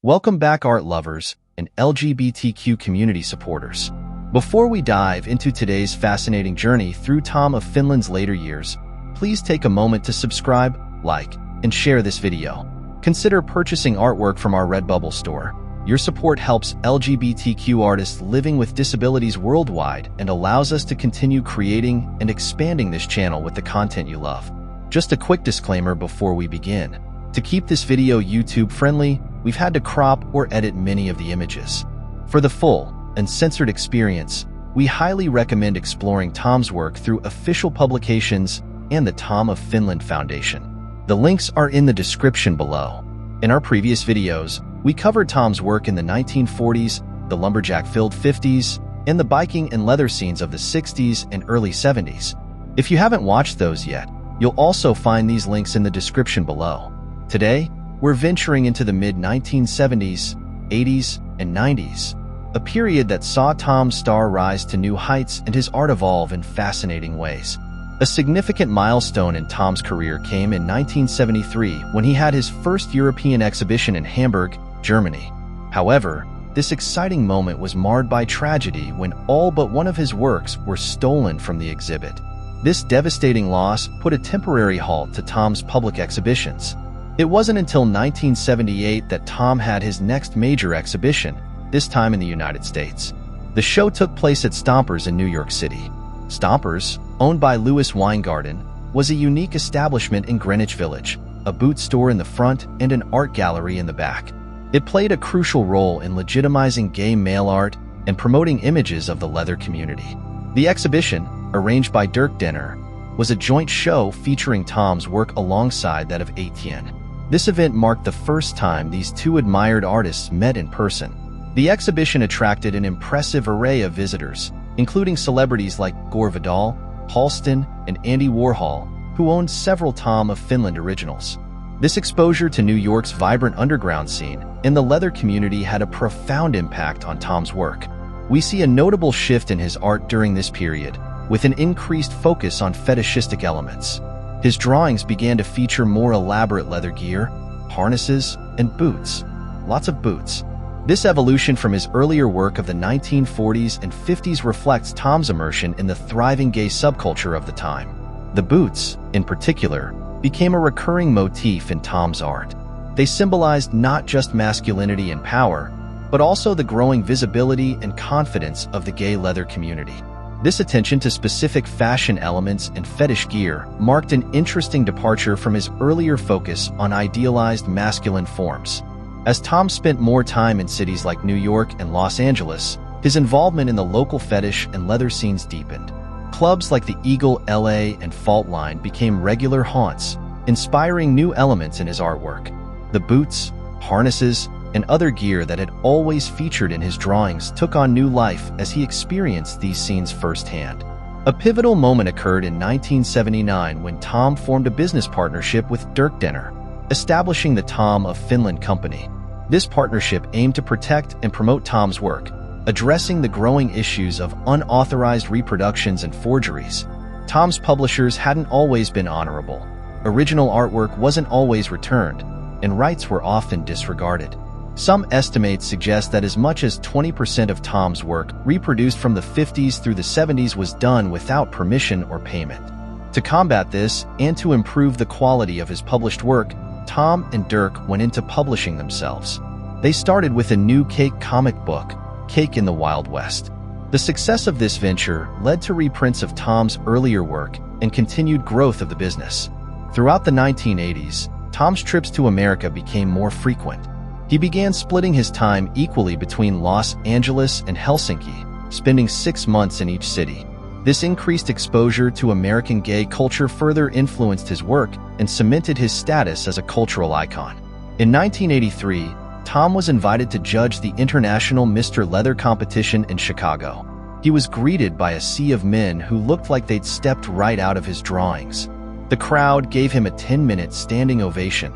Welcome back, art lovers and LGBTQ community supporters. Before we dive into today's fascinating journey through Tom of Finland's later years, please take a moment to subscribe, like, and share this video. Consider purchasing artwork from our Redbubble store. Your support helps LGBTQ artists living with disabilities worldwide and allows us to continue creating and expanding this channel with the content you love. Just a quick disclaimer before we begin. To keep this video YouTube-friendly, we've had to crop or edit many of the images. For the full, uncensored experience, we highly recommend exploring Tom's work through official publications and the Tom of Finland Foundation. The links are in the description below. In our previous videos, we covered Tom's work in the 1940s, the lumberjack-filled 50s, and the biking and leather scenes of the 60s and early 70s. If you haven't watched those yet, you'll also find these links in the description below. Today, we're venturing into the mid-1970s, 80s, and 90s, a period that saw Tom's star rise to new heights and his art evolve in fascinating ways. A significant milestone in Tom's career came in 1973 when he had his first European exhibition in Hamburg, Germany. However, this exciting moment was marred by tragedy when all but one of his works were stolen from the exhibit. This devastating loss put a temporary halt to Tom's public exhibitions. It wasn't until 1978 that Tom had his next major exhibition, this time in the United States. The show took place at Stompers in New York City. Stompers, owned by Louis Weingarten, was a unique establishment in Greenwich Village, a boot store in the front and an art gallery in the back. It played a crucial role in legitimizing gay male art and promoting images of the leather community. The exhibition, arranged by Dirk Denner, was a joint show featuring Tom's work alongside that of Etienne. This event marked the first time these two admired artists met in person. The exhibition attracted an impressive array of visitors, including celebrities like Gore Vidal, Halston, and Andy Warhol, who owned several Tom of Finland originals. This exposure to New York's vibrant underground scene and the leather community had a profound impact on Tom's work. We see a notable shift in his art during this period, with an increased focus on fetishistic elements. His drawings began to feature more elaborate leather gear, harnesses, and boots. Lots of boots. This evolution from his earlier work of the 1940s and 50s reflects Tom's immersion in the thriving gay subculture of the time. The boots, in particular, became a recurring motif in Tom's art. They symbolized not just masculinity and power, but also the growing visibility and confidence of the gay leather community. This attention to specific fashion elements and fetish gear marked an interesting departure from his earlier focus on idealized masculine forms. As Tom spent more time in cities like New York and Los Angeles, his involvement in the local fetish and leather scenes deepened. Clubs like the Eagle, LA, and Fault Line became regular haunts, inspiring new elements in his artwork. The boots, harnesses, and other gear that had always featured in his drawings took on new life as he experienced these scenes firsthand. A pivotal moment occurred in 1979 when Tom formed a business partnership with Dirk Denner, establishing the Tom of Finland Company. This partnership aimed to protect and promote Tom's work, addressing the growing issues of unauthorized reproductions and forgeries. Tom's publishers hadn't always been honorable. Original artwork wasn't always returned, and rights were often disregarded. Some estimates suggest that as much as 20% of Tom's work reproduced from the 50s through the 70s was done without permission or payment. To combat this, and to improve the quality of his published work, Tom and Dirk went into publishing themselves. They started with a new Cake comic book, Cake in the Wild West. The success of this venture led to reprints of Tom's earlier work and continued growth of the business. Throughout the 1980s, Tom's trips to America became more frequent. He began splitting his time equally between Los Angeles and Helsinki, spending 6 months in each city. This increased exposure to American gay culture further influenced his work and cemented his status as a cultural icon. In 1983, Tom was invited to judge the International Mr. Leather competition in Chicago. He was greeted by a sea of men who looked like they'd stepped right out of his drawings. The crowd gave him a 10-minute standing ovation,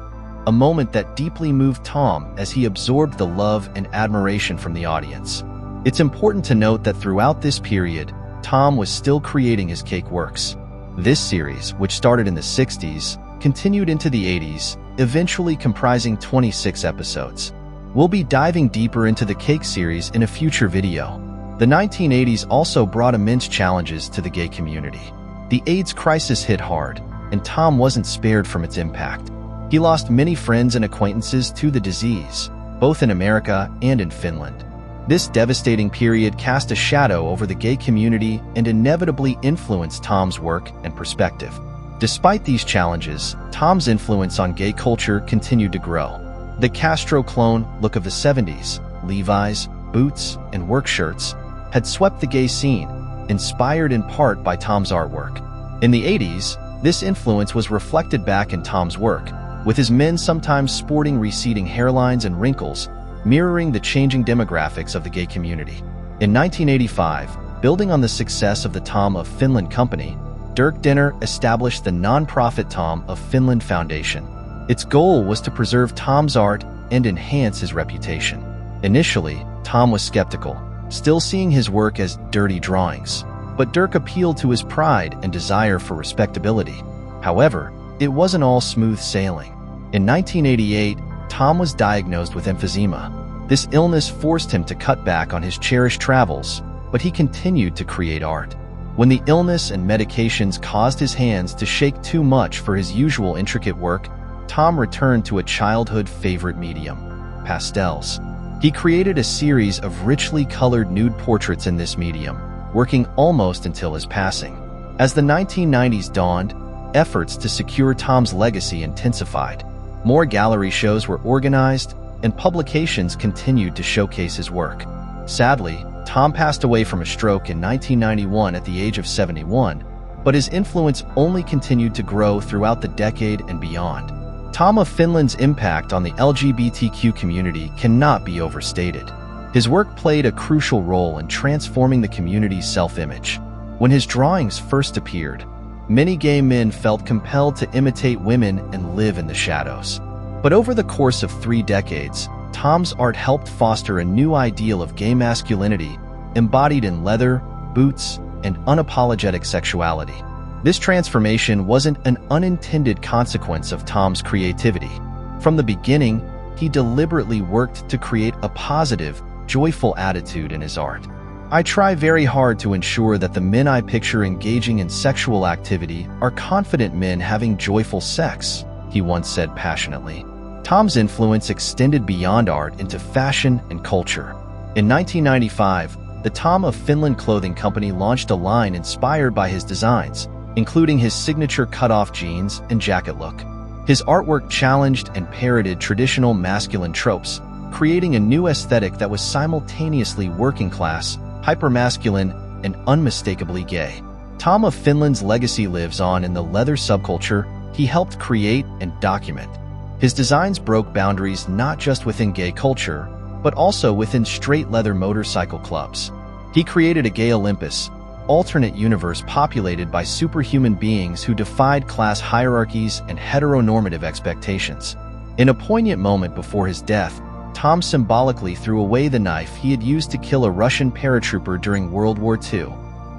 a moment that deeply moved Tom as he absorbed the love and admiration from the audience. It's important to note that throughout this period, Tom was still creating his cake works. This series, which started in the 60s, continued into the 80s, eventually comprising 26 episodes. We'll be diving deeper into the Cake series in a future video. The 1980s also brought immense challenges to the gay community. The AIDS crisis hit hard, and Tom wasn't spared from its impact. He lost many friends and acquaintances to the disease, both in America and in Finland. This devastating period cast a shadow over the gay community and inevitably influenced Tom's work and perspective. Despite these challenges, Tom's influence on gay culture continued to grow. The Castro clone look of the 70s, Levi's, boots, and work shirts, had swept the gay scene, inspired in part by Tom's artwork. In the 80s, this influence was reflected back in Tom's work, with his men sometimes sporting receding hairlines and wrinkles, mirroring the changing demographics of the gay community. In 1985, building on the success of the Tom of Finland company, Dirk Dinner established the non-profit Tom of Finland Foundation. Its goal was to preserve Tom's art and enhance his reputation. Initially, Tom was skeptical, still seeing his work as dirty drawings, but Dirk appealed to his pride and desire for respectability. However, it wasn't all smooth sailing. In 1988, Tom was diagnosed with emphysema. This illness forced him to cut back on his cherished travels, but he continued to create art. When the illness and medications caused his hands to shake too much for his usual intricate work, Tom returned to a childhood favorite medium, pastels. He created a series of richly colored nude portraits in this medium, working almost until his passing. As the 1990s dawned, efforts to secure Tom's legacy intensified. More gallery shows were organized, and publications continued to showcase his work. Sadly, Tom passed away from a stroke in 1991 at the age of 71, but his influence only continued to grow throughout the decade and beyond. Tom of Finland's impact on the LGBTQ community cannot be overstated. His work played a crucial role in transforming the community's self-image. When his drawings first appeared, many gay men felt compelled to imitate women and live in the shadows. But over the course of 3 decades, Tom's art helped foster a new ideal of gay masculinity, embodied in leather, boots, and unapologetic sexuality. This transformation wasn't an unintended consequence of Tom's creativity. From the beginning, he deliberately worked to create a positive, joyful attitude in his art. "I try very hard to ensure that the men I picture engaging in sexual activity are confident men having joyful sex," he once said passionately. Tom's influence extended beyond art into fashion and culture. In 1995, the Tom of Finland clothing company launched a line inspired by his designs, including his signature cut-off jeans and jacket look. His artwork challenged and parodied traditional masculine tropes, creating a new aesthetic that was simultaneously working class, hypermasculine, and unmistakably gay. Tom of Finland's legacy lives on in the leather subculture he helped create and document. His designs broke boundaries not just within gay culture, but also within straight leather motorcycle clubs. He created a gay Olympus, alternate universe populated by superhuman beings who defied class hierarchies and heteronormative expectations. In a poignant moment before his death, Tom symbolically threw away the knife he had used to kill a Russian paratrooper during World War II,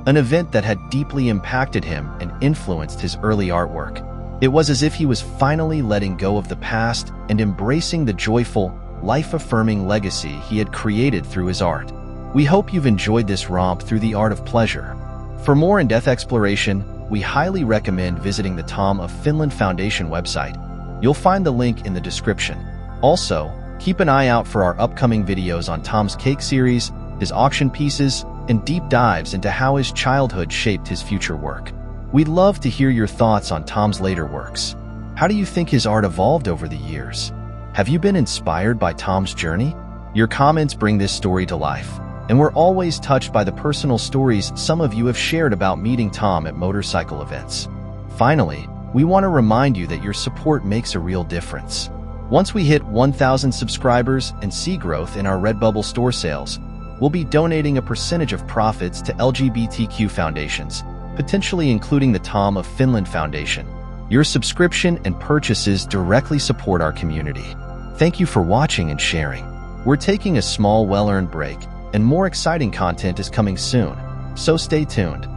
an event that had deeply impacted him and influenced his early artwork. It was as if he was finally letting go of the past and embracing the joyful, life-affirming legacy he had created through his art. We hope you've enjoyed this romp through the art of pleasure. For more in-depth exploration, we highly recommend visiting the Tom of Finland Foundation website. You'll find the link in the description. Also, keep an eye out for our upcoming videos on Tom's Cake series, his auction pieces, and deep dives into how his childhood shaped his future work. We'd love to hear your thoughts on Tom's later works. How do you think his art evolved over the years? Have you been inspired by Tom's journey? Your comments bring this story to life, and we're always touched by the personal stories some of you have shared about meeting Tom at motorcycle events. Finally, we want to remind you that your support makes a real difference. Once we hit 1,000 subscribers and see growth in our Redbubble store sales, we'll be donating a percentage of profits to LGBTQ foundations, potentially including the Tom of Finland Foundation. Your subscription and purchases directly support our community. Thank you for watching and sharing. We're taking a small, well-earned break, and more exciting content is coming soon, so stay tuned.